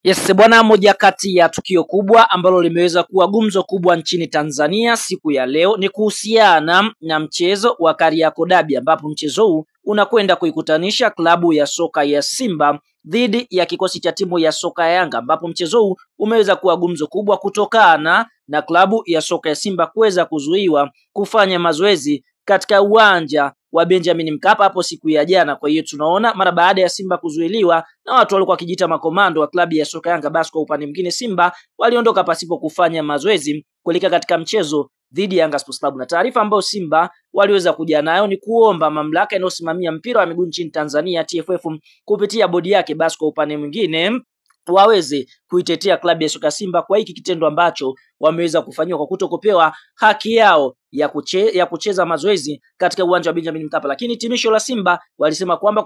Yes, bwana, moja kati ya tukio kubwa ambalo limeweza kuwa gumzo kubwa nchini Tanzania siku ya leo ni kuhusiana na mchezo wa Kariakoo Derby, ambapo mchezo huu unakwenda kuikutanisha klabu ya soka ya Simba dhidi ya kikosi cha timu ya soka ya Yanga, ambapo mchezo huu umeweza kuwa gumzo kubwa kutokana na klabu ya soka ya Simba kuweza kuzuiwa kufanya mazoezi katika uwanja wa Benjamin Mkapa hapo siku ya jana. Kwa hiyo tunaona mara baada ya Simba kuzuiliwa na watu walikuwa wakijiita makomando wa klabu ya soka Yanga, basi kwa upande mwingine Simba waliondoka pasipo kufanya mazoezi kuelekea katika mchezo dhidi ya Yanga Sports Club. Na taarifa ambayo Simba waliweza kuja nayo ni kuomba mamlaka inayosimamia mpira wa miguu nchini Tanzania TFF kupitia bodi yake, basi kwa upande mwingine waweze kuitetea klabu ya soka Simba kwa hiki kitendo ambacho wameweza kufanywa kwa kutokupewa haki yao ya kucheza mazoezi katika uwanja wa Benjamin Mkapa. Lakini timisho la Simba walisema kwamba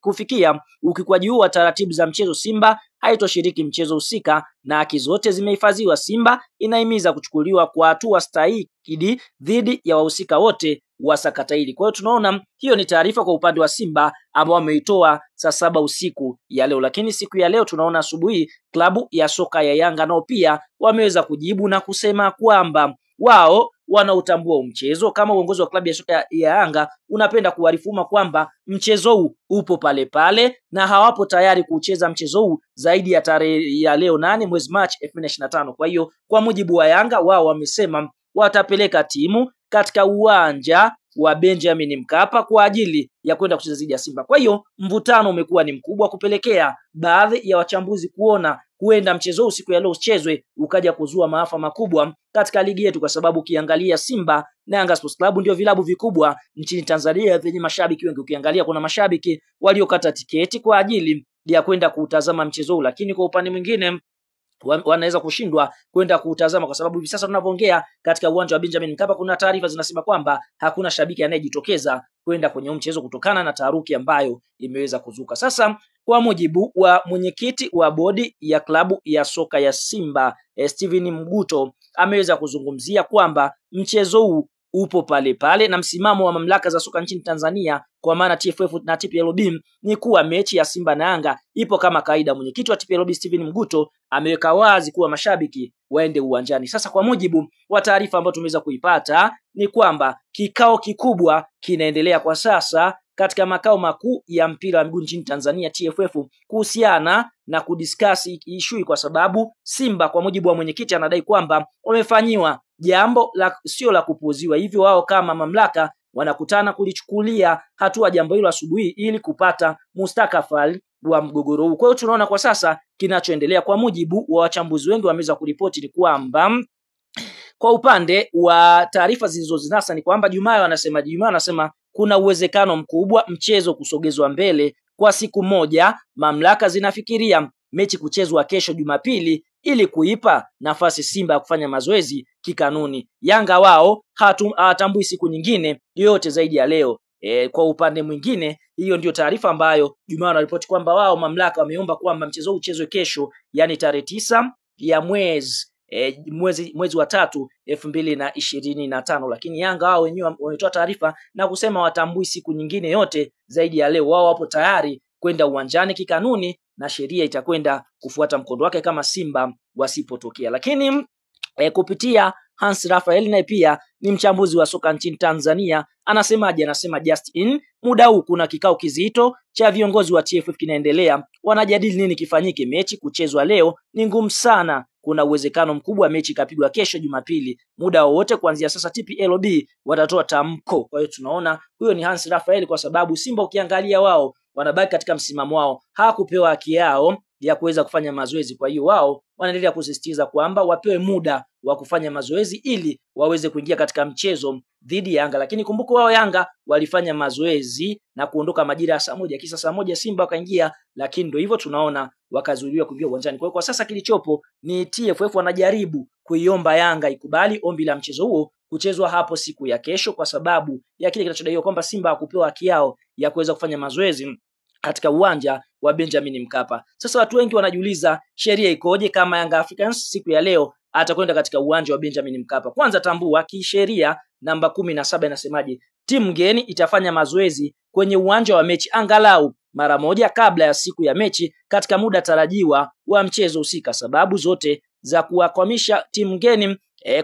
kufikia ukiukwaji huu wa taratibu za mchezo, Simba haitoshiriki mchezo husika na haki zote zimehifadhiwa. Simba inahimiza kuchukuliwa kwa hatua stahiki dhidi ya wahusika wote wa sakata hili. Kwa hiyo tunaona hiyo ni taarifa kwa upande wa Simba ambao wameitoa saa 7 usiku ya leo. Lakini siku ya leo tunaona asubuhi klabu ya soka ya Yanga nao pia wameweza kujibu na kusema kwamba wao wanautambua mchezo. Kama uongozi wa klabu ya soka ya Yanga unapenda kuarifu umma kwamba mchezo huu upo pale pale na hawapo tayari kucheza mchezo huu zaidi ya tarehe ya leo 8 mwezi Machi 2025. Kwa hiyo kwa mujibu wa Yanga, wao wamesema watapeleka timu katika uwanja wa Benjamin Mkapa kwa ajili ya kwenda kucheza dhidi ya Simba. Kwa hiyo mvutano umekuwa ni mkubwa kupelekea baadhi ya wachambuzi kuona huenda mchezo huu siku ya leo uchezwe ukaja kuzua maafa makubwa katika ligi yetu, kwa sababu ukiangalia Simba na Yanga Sports Club ndio vilabu vikubwa nchini Tanzania vyenye mashabiki wengi. Ukiangalia kuna mashabiki waliokata tiketi kwa ajili ya kwenda kutazama mchezo huu, lakini kwa upande mwingine wanaweza kushindwa kwenda kutazama kwa sababu hivi sasa tunavyoongea katika uwanja wa Benjamin Mkapa kuna taarifa zinasema kwamba hakuna shabiki anayejitokeza kwenda kwenye mchezo kutokana na taharuki ambayo imeweza kuzuka. Sasa kwa mujibu wa mwenyekiti wa bodi ya klabu ya soka ya Simba Steven Mguto ameweza kuzungumzia kwamba mchezo huu upo pale pale na msimamo wa mamlaka za soka nchini Tanzania kwa maana TFF na TPLB ni kuwa mechi ya Simba na Yanga ipo kama kawaida. Mwenyekiti wa TPLB Steven Mguto ameweka wazi kuwa mashabiki waende uwanjani. Sasa kwa mujibu wa taarifa ambayo tumeweza kuipata ni kwamba kikao kikubwa kinaendelea kwa sasa katika makao makuu ya mpira wa miguu nchini Tanzania TFF kuhusiana na kudiscuss issue, kwa sababu Simba kwa mujibu wa mwenyekiti anadai kwamba wamefanyiwa jambo sio la kupuuziwa, hivyo wao kama mamlaka wanakutana kulichukulia hatua jambo hilo asubuhi ili kupata mustakabali wa mgogoro huu. Kwa hiyo tunaona kwa sasa kinachoendelea, kwa mujibu wa wachambuzi wengi wameweza kuripoti, ni kwamba kwa upande wa taarifa zilizozinasa ni kwamba Jumaa anasema kuna uwezekano mkubwa mchezo kusogezwa mbele kwa siku moja. Mamlaka zinafikiria mechi kuchezwa kesho Jumapili ili kuipa nafasi Simba ya kufanya mazoezi kikanuni. Yanga wao hawatambui siku nyingine yoyote zaidi ya leo. Kwa upande mwingine, hiyo ndio taarifa ambayo Jumaa anaripoti kwamba wao mamlaka wameomba kwamba mchezo uchezwe kesho, yani tarehe 9 ya mwezi wa 3 2025, lakini Yanga wao wenyewe wametoa taarifa na kusema watambui siku nyingine yote zaidi ya leo. Wao wapo tayari kwenda uwanjani kikanuni na sheria itakwenda kufuata mkondo wake kama Simba wasipotokea. Lakini kupitia Hans Raphael naye pia ni mchambuzi wa soka nchini Tanzania, anasemaje? Anasema just in muda huu kuna kikao kizito cha viongozi wa TFF kinaendelea, wanajadili nini kifanyike. Mechi kuchezwa leo ni ngumu sana, kuna uwezekano mkubwa mechi ikapigwa kesho Jumapili muda wowote kuanzia sasa. TPLB watatoa tamko. Kwa hiyo tunaona huyo ni Hans Raphael, kwa sababu Simba ukiangalia wao wanabaki katika msimamo wao, hawakupewa haki yao ya kuweza kufanya mazoezi. Kwa hiyo wao wanaendelea kusisitiza kwamba wapewe muda wa kufanya mazoezi ili waweze kuingia katika mchezo dhidi ya Yanga. Lakini kumbuka wao Yanga walifanya mazoezi na kuondoka majira ya saa 1, kisa saa 1 Simba wakaingia, lakini ndio hivyo tunaona wakazuiliwa kuingia uwanjani. Kwa hiyo kwa sasa kilichopo ni TFF wanajaribu kuiomba Yanga ikubali ombi la mchezo huo kuchezwa hapo siku ya kesho, kwa sababu ya kile kinachodaiwa kwamba Simba hakupewa haki yao ya kuweza kufanya mazoezi katika uwanja wa Benjamin Mkapa. Sasa watu wengi wanajiuliza sheria ikoje kama Young Africans siku ya leo atakwenda katika uwanja wa Benjamin Mkapa. Kwanza tambua kisheria namba 17 inasemaje? Timu ngeni itafanya mazoezi kwenye uwanja wa mechi angalau mara moja kabla ya siku ya mechi katika muda tarajiwa wa mchezo husika. Sababu zote za kuwakwamisha timu ngeni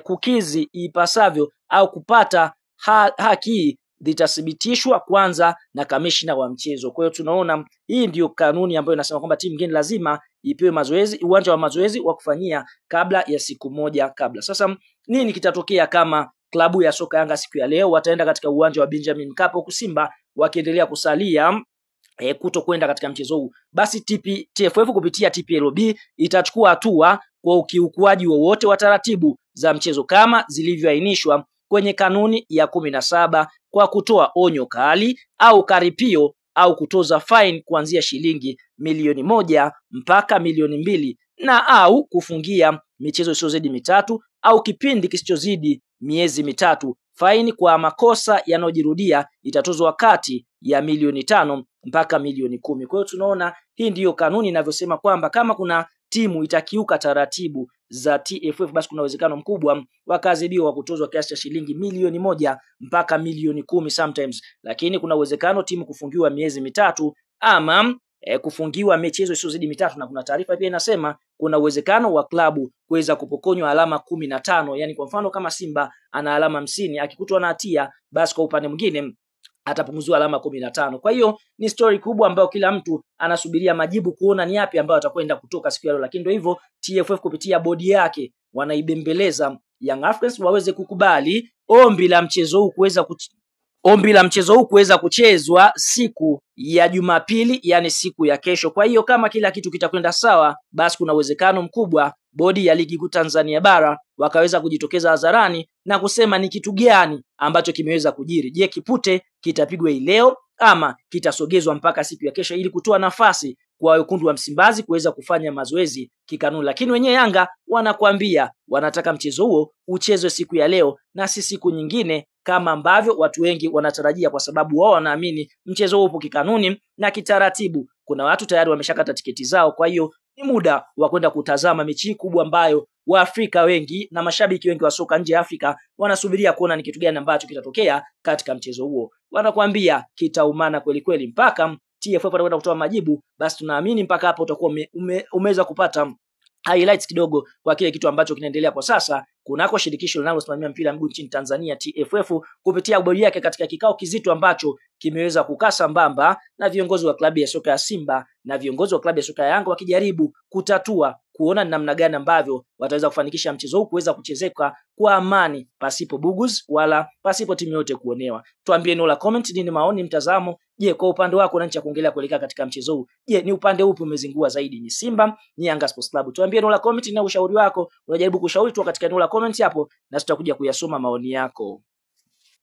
kukizi ipasavyo au kupata haki zitathibitishwa kwanza na kamishna wa mchezo. Kwa hiyo tunaona hii ndiyo kanuni ambayo inasema kwamba timu ngeni lazima ipewe mazoezi, uwanja wa mazoezi wa kufanyia kabla ya siku moja kabla. Sasa nini kitatokea kama klabu ya soka Yanga siku ya leo wataenda katika uwanja wa Benjamin Mkapa, huku Simba wakiendelea kusalia kuto kwenda katika mchezo huu? Basi TFF kupitia TPLB itachukua hatua kwa ukiukwaji wowote wa taratibu za mchezo kama zilivyoainishwa kwenye kanuni ya 17 kwa kutoa onyo kali au karipio au kutoza fine kuanzia shilingi milioni 1 mpaka milioni 2 na au kufungia michezo isiyozidi mitatu au kipindi kisichozidi miezi mitatu. Faini kwa makosa yanayojirudia itatozwa kati ya milioni 5 mpaka milioni 10. Kwa hiyo tunaona hii ndiyo kanuni inavyosema kwamba kama kuna timu itakiuka taratibu za TFF, basi kuna uwezekano mkubwa wakaadhibiwa kwa kutozwa kiasi cha shilingi milioni 1 mpaka milioni 10 sometimes. Lakini kuna uwezekano timu kufungiwa miezi mitatu ama kufungiwa michezo isiyozidi mitatu, na kuna taarifa pia inasema kuna uwezekano wa klabu kuweza kupokonywa alama 15. Yani kwa mfano kama Simba ana alama 50, akikutwa na hatia basi kwa upande mwingine atapunguziwa alama 15. Kwa hiyo ni story kubwa ambayo kila mtu anasubiria majibu kuona ni yapi ambayo atakwenda kutoka siku ya leo. Lakini ndio hivyo, TFF kupitia bodi yake wanaibembeleza Young Africans waweze kukubali ombi la mchezo huu kuweza kuchezwa siku ya Jumapili, yani siku ya kesho. Kwa hiyo kama kila kitu kitakwenda sawa, basi kuna uwezekano mkubwa bodi ya ligi kuu Tanzania bara wakaweza kujitokeza hadharani na kusema ni kitu gani ambacho kimeweza kujiri. Je, kipute kitapigwa leo ama kitasogezwa mpaka siku ya kesho, ili kutoa nafasi kwa wekundu wa Msimbazi kuweza kufanya mazoezi kikanuni. Lakini wenyewe Yanga wanakuambia wanataka mchezo huo uchezwe siku ya leo na si siku nyingine kama ambavyo watu wengi wanatarajia, kwa sababu wao wanaamini mchezo huo upo kikanuni na kitaratibu. Kuna watu tayari wameshakata tiketi zao, kwa hiyo ni muda wa kwenda kutazama mechi kubwa ambayo Waafrika wengi na mashabiki wengi wa soka nje ya Afrika wanasubiria kuona ni kitu gani ambacho kitatokea katika mchezo huo. Wanakuambia kitaumana kweli kweli mpaka TFF atakwenda kutoa majibu. Basi tunaamini mpaka hapo utakuwa umeweza kupata highlights kidogo kwa kile kitu ambacho kinaendelea kwa sasa kunako shirikisho linalosimamia mpira miguu nchini Tanzania, TFF, kupitia bodi yake katika kikao kizito ambacho kimeweza kukaa sambamba na viongozi wa klabu ya soka ya Simba na viongozi wa klabu ya soka ya Yanga, wakijaribu kutatua kuona ni namna gani ambavyo wataweza kufanikisha mchezo huu kuweza kuchezeka kwa amani, pasipo bugus wala pasipo timu yote kuonewa. Tuambie eneo la comment nini maoni, mtazamo. Je, kwa upande wako una nchi ya kuongelea kuelekea katika mchezo huu? Je, ni upande upi umezingua zaidi, ni Simba, ni Yanga Sports Club? Tuambie eneo la comment na ushauri wako. Unajaribu kushauri tu katika eneo la comment hapo na tutakuja kuyasoma maoni yako.